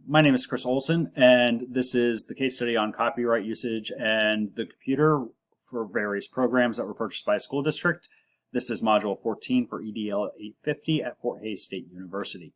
My name is Chris Olsen, and this is the case study on copyright usage and the computer for various programs that were purchased by a school district. This is Module 14 for EDL 850 at Fort Hays State University.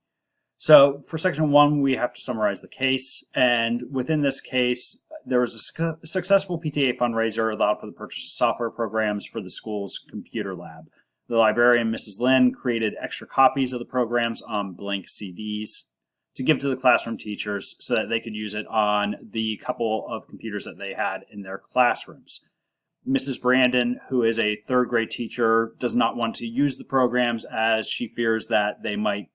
So for Section 1, we have to summarize the case, and within this case, there was a successful PTA fundraiser allowed for the purchase of software programs for the school's computer lab. The librarian, Mrs. Lynn, created extra copies of the programs on blank CDs to give to the classroom teachers so that they could use it on the couple of computers that they had in their classrooms. Mrs. Brandon, who is a third grade teacher, does not want to use the programs as she fears that they might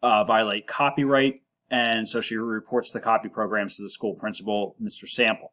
violate copyright, and so she reports the copy programs to the school principal, Mr. Sample.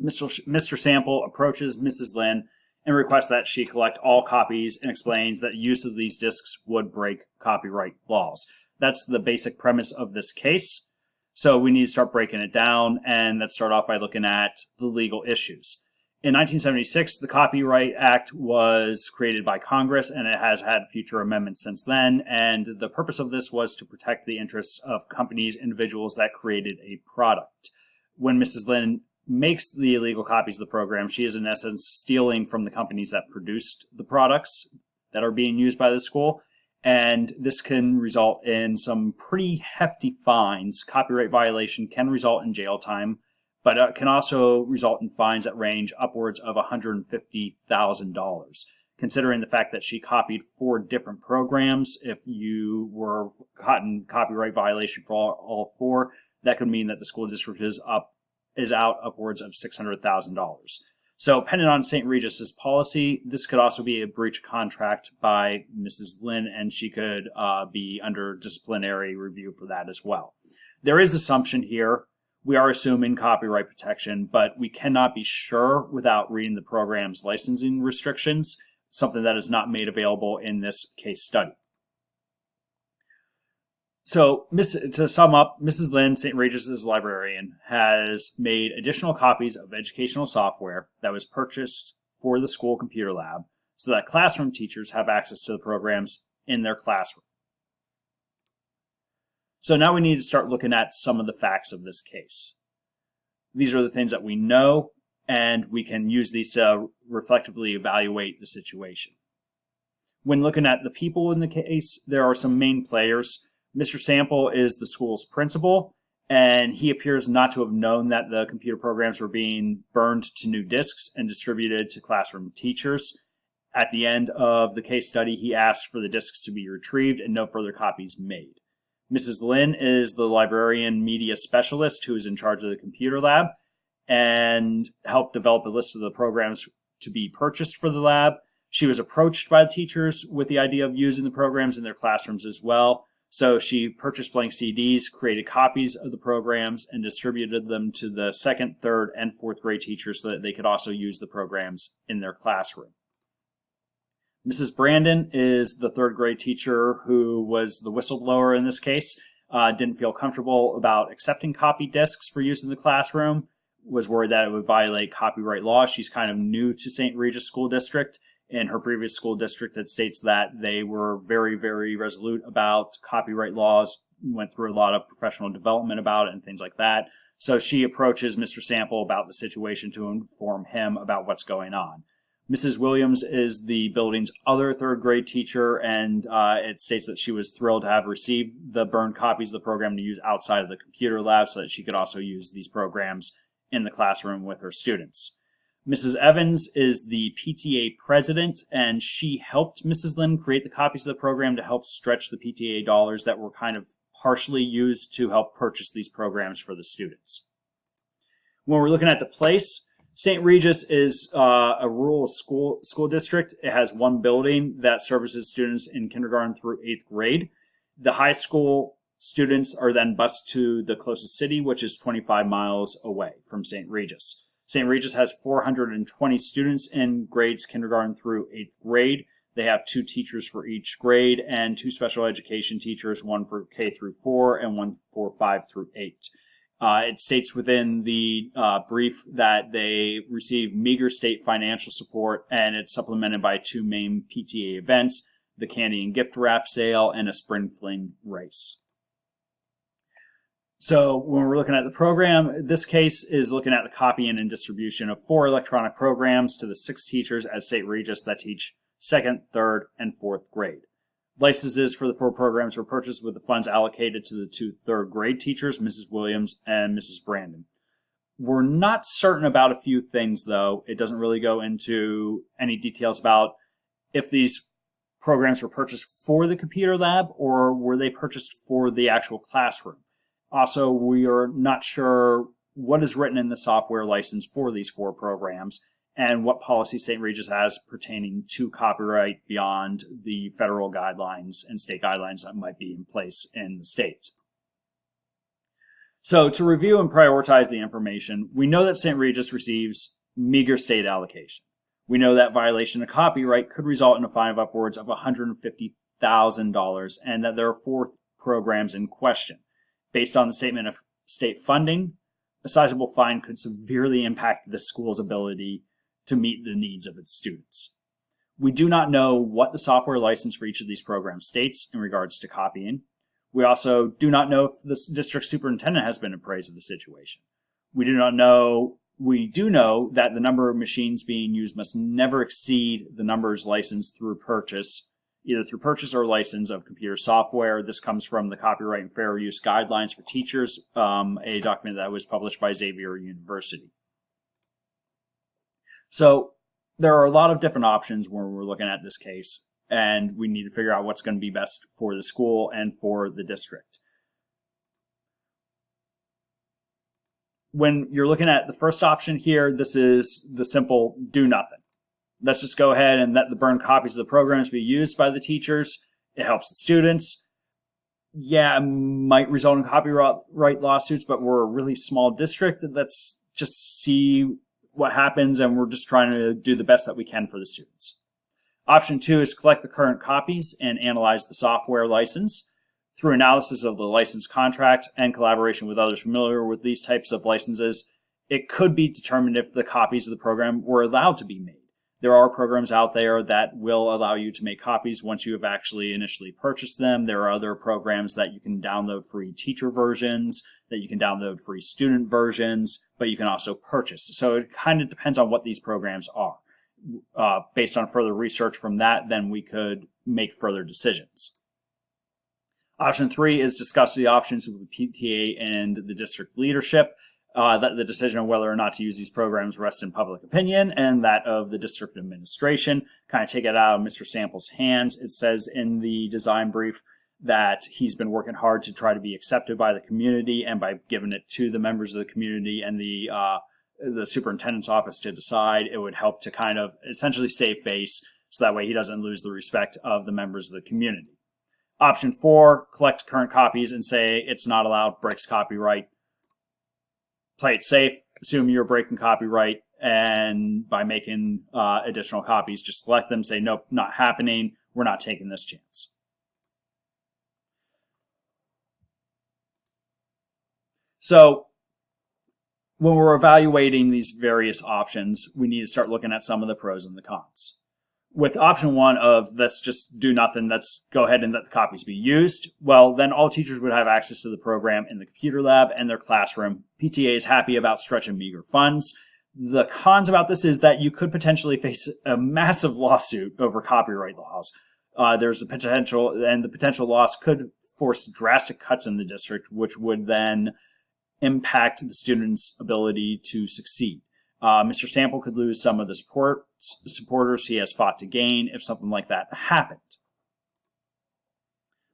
Mr. Sample approaches Mrs. Lynn and requests that she collect all copies and explains that use of these disks would break copyright laws. That's the basic premise of this case. So we need to start breaking it down, and let's start off by looking at the legal issues. In 1976, the Copyright Act was created by Congress, and it has had future amendments since then, and the purpose of this was to protect the interests of companies, individuals that created a product. When Mrs. Lynn makes the illegal copies of the program, she is in essence stealing from the companies that produced the products that are being used by the school, and this can result in some pretty hefty fines. Copyright violation can result in jail time, but it can also result in fines that range upwards of $150,000. Considering the fact that she copied 4 different programs, if you were caught in copyright violation for all 4, that could mean that the school district is out upwards of $600,000. So, depending on St. Regis's policy, this could also be a breach of contract by Mrs. Lynn, and she could be under disciplinary review for that as well. There is assumption here. We are assuming copyright protection, but we cannot be sure without reading the program's licensing restrictions, something that is not made available in this case study. So, to sum up, Mrs. Lynn, St. Regis's librarian, has made additional copies of educational software that was purchased for the school computer lab so that classroom teachers have access to the programs in their classroom. So now we need to start looking at some of the facts of this case. These are the things that we know, and we can use these to reflectively evaluate the situation. When looking at the people in the case, there are some main players. Mr. Sample is the school's principal, and he appears not to have known that the computer programs were being burned to new disks and distributed to classroom teachers. At the end of the case study, he asked for the disks to be retrieved and no further copies made. Mrs. Lynn is the librarian media specialist who is in charge of the computer lab and helped develop a list of the programs to be purchased for the lab. She was approached by the teachers with the idea of using the programs in their classrooms as well. So she purchased blank CDs, created copies of the programs, and distributed them to the 2nd, 3rd, and 4th grade teachers so that they could also use the programs in their classroom. Mrs. Brandon is the 3rd grade teacher who was the whistleblower in this case, didn't feel comfortable about accepting copy disks for use in the classroom, was worried that it would violate copyright law. She's kind of new to St. Regis School District. In her previous school district, it states that they were very, very resolute about copyright laws, went through a lot of professional development about it and things like that. So she approaches Mr. Sample about the situation to inform him about what's going on. Mrs. Williams is the building's other 3rd grade teacher, and it states that she was thrilled to have received the burned copies of the program to use outside of the computer lab so that she could also use these programs in the classroom with her students. Mrs. Evans is the PTA president, and she helped Mrs. Lynn create the copies of the program to help stretch the PTA dollars that were kind of partially used to help purchase these programs for the students. When we're looking at the place, St. Regis is a rural school district. It has one building that services students in kindergarten through 8th grade. The high school students are then bused to the closest city, which is 25 miles away from St. Regis. St. Regis has 420 students in grades kindergarten through 8th grade. They have 2 teachers for each grade and 2 special education teachers, one for K through 4 and one for 5 through 8. It states within the brief that they receive meager state financial support, and it's supplemented by 2 main PTA events, the candy and gift wrap sale and a spring fling race. So when we're looking at the program, this case is looking at the copying and distribution of 4 electronic programs to the 6 teachers at St. Regis that teach 2nd, 3rd, and 4th grade. Licenses for the 4 programs were purchased with the funds allocated to the 2 3rd grade teachers, Mrs. Williams and Mrs. Brandon. We're not certain about a few things, though. It doesn't really go into any details about if these programs were purchased for the computer lab or were they purchased for the actual classroom. Also, we are not sure what is written in the software license for these 4 programs and what policy St. Regis has pertaining to copyright beyond the federal guidelines and state guidelines that might be in place in the state. So to review and prioritize the information, we know that St. Regis receives meager state allocation. We know that violation of copyright could result in a fine of upwards of $150,000 and that there are 4 programs in question. Based on the statement of state funding, a sizable fine could severely impact the school's ability to meet the needs of its students. We do not know what the software license for each of these programs states in regards to copying. We also do not know if the district superintendent has been appraised of the situation. We do know that the number of machines being used must never exceed the numbers licensed through purchase, either through purchase or license of computer software. This comes from the Copyright and Fair Use Guidelines for Teachers, a document that was published by Xavier University. So there are a lot of different options when we're looking at this case, and we need to figure out what's going to be best for the school and for the district. When you're looking at the first option here, this is the simple do nothing. Let's just go ahead and let the burned copies of the programs be used by the teachers. It helps the students. Yeah, it might result in copyright lawsuits, but we're a really small district. Let's just see what happens, and we're just trying to do the best that we can for the students. Option 2 is collect the current copies and analyze the software license. Through analysis of the license contract and collaboration with others familiar with these types of licenses, it could be determined if the copies of the program were allowed to be made. There are programs out there that will allow you to make copies once you have actually initially purchased them. There are other programs that you can download free teacher versions, that you can download free student versions, but you can also purchase. So it kind of depends on what these programs are. Based on further research from that, then we could make further decisions. Option 3 is discuss the options with the PTA and the district leadership. That the decision on whether or not to use these programs rests in public opinion and that of the district administration. Kind of take it out of Mr. Sample's hands. It says in the design brief that he's been working hard to try to be accepted by the community, and by giving it to the members of the community and the superintendent's office to decide, it would help to kind of essentially save face so that way he doesn't lose the respect of the members of the community. Option 4, collect current copies and say it's not allowed, breaks copyright. Play it safe, assume you're breaking copyright, and by making additional copies, just select them, say, nope, not happening, we're not taking this chance. So when we're evaluating these various options, we need to start looking at some of the pros and the cons. With option 1 of let's just do nothing, let's go ahead and let the copies be used, well, then all teachers would have access to the program in the computer lab and their classroom. PTA is happy about stretching meager funds. The cons about this is that you could potentially face a massive lawsuit over copyright laws. There's a potential, and the potential loss could force drastic cuts in the district, which would then impact the students' ability to succeed. Mr. Sample could lose some of the supporters he has fought to gain if something like that happened.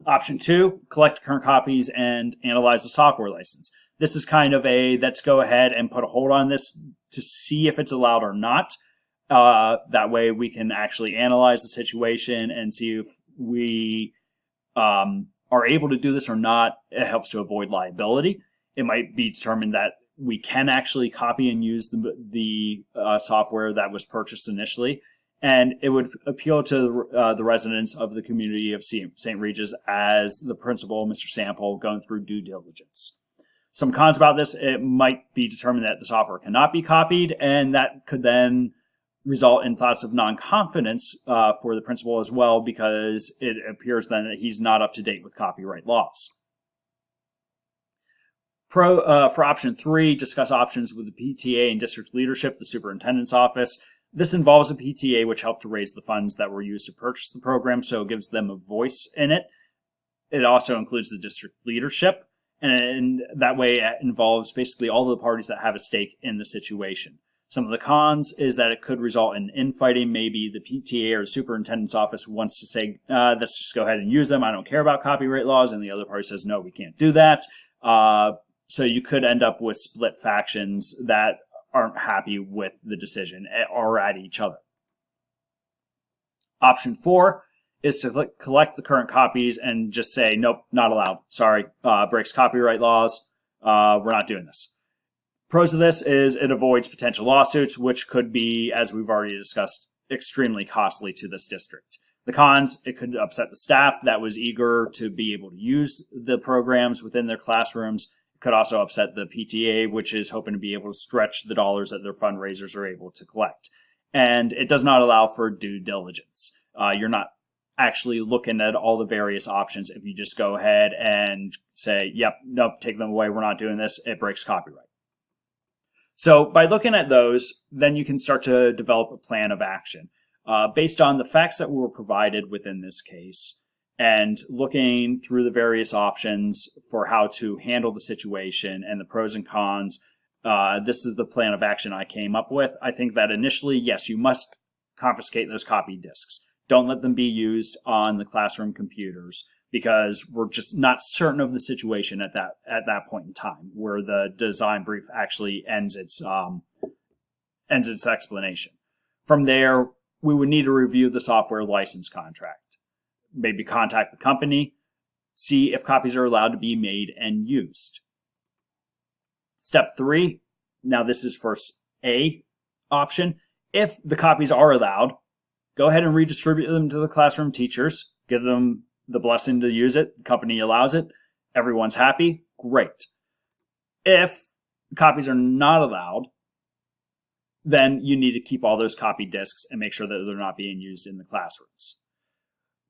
Option 2, collect current copies and analyze the software license. This is kind of a let's go ahead and put a hold on this to see if it's allowed or not. That way we can actually analyze the situation and see if we are able to do this or not. It helps to avoid liability. It might be determined that we can actually copy and use the software that was purchased initially, and it would appeal to the residents of the community of St. Regis as the principal, Mr. Sample, going through due diligence. Some cons about this: it might be determined that the software cannot be copied, and that could then result in thoughts of non-confidence for the principal as well, because it appears then that he's not up to date with copyright laws. For option 3, discuss options with the PTA and district leadership, the superintendent's office. This involves a PTA, which helped to raise the funds that were used to purchase the program, so it gives them a voice in it. It also includes the district leadership, and that way it involves basically all of the parties that have a stake in the situation. Some of the cons is that it could result in infighting. Maybe the PTA or the superintendent's office wants to say, let's just go ahead and use them. I don't care about copyright laws. And the other party says, no, we can't do that. So you could end up with split factions that aren't happy with the decision or at each other. Option 4 is to collect the current copies and just say, nope, not allowed. Sorry, breaks copyright laws. We're not doing this. Pros of this is it avoids potential lawsuits, which could be, as we've already discussed, extremely costly to this district. The cons, it could upset the staff that was eager to be able to use the programs within their classrooms. It could also upset the PTA, which is hoping to be able to stretch the dollars that their fundraisers are able to collect. And it does not allow for due diligence. You're not actually looking at all the various options. If you just go ahead and say, yep, nope, take them away, we're not doing this, it breaks copyright. So by looking at those, then you can start to develop a plan of action. Based on the facts that were provided within this case and looking through the various options for how to handle the situation and the pros and cons, this is the plan of action I came up with. I think that initially, yes, you must confiscate those copy disks. Don't let them be used on the classroom computers because we're just not certain of the situation at that point in time where the design brief actually ends its explanation. From there, we would need to review the software license contract, maybe contact the company, see if copies are allowed to be made and used. Step 3, now this is for A option. If the copies are allowed, go ahead and redistribute them to the classroom teachers, give them the blessing to use it, the company allows it, everyone's happy, great. If copies are not allowed, then you need to keep all those copy disks and make sure that they're not being used in the classrooms.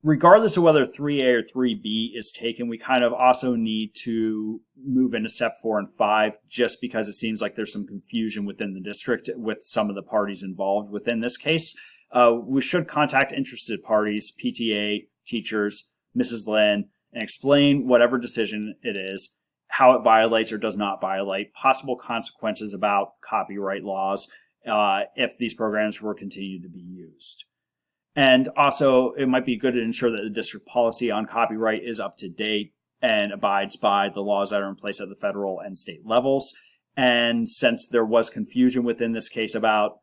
Regardless of whether 3A or 3B is taken, we kind of also need to move into step 4 and 5 just because it seems like there's some confusion within the district with some of the parties involved within this case. We should contact interested parties, PTA, teachers, Mrs. Lynn, and explain whatever decision it is, how it violates or does not violate, possible consequences about copyright laws if these programs were continued to be used. And also, it might be good to ensure that the district policy on copyright is up to date and abides by the laws that are in place at the federal and state levels. And since there was confusion within this case about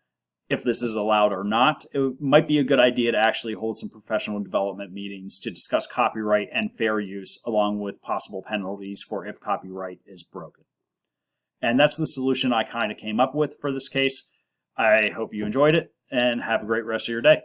if this is allowed or not, it might be a good idea to actually hold some professional development meetings to discuss copyright and fair use along with possible penalties for if copyright is broken. And that's the solution I kind of came up with for this case. I hope you enjoyed it and have a great rest of your day.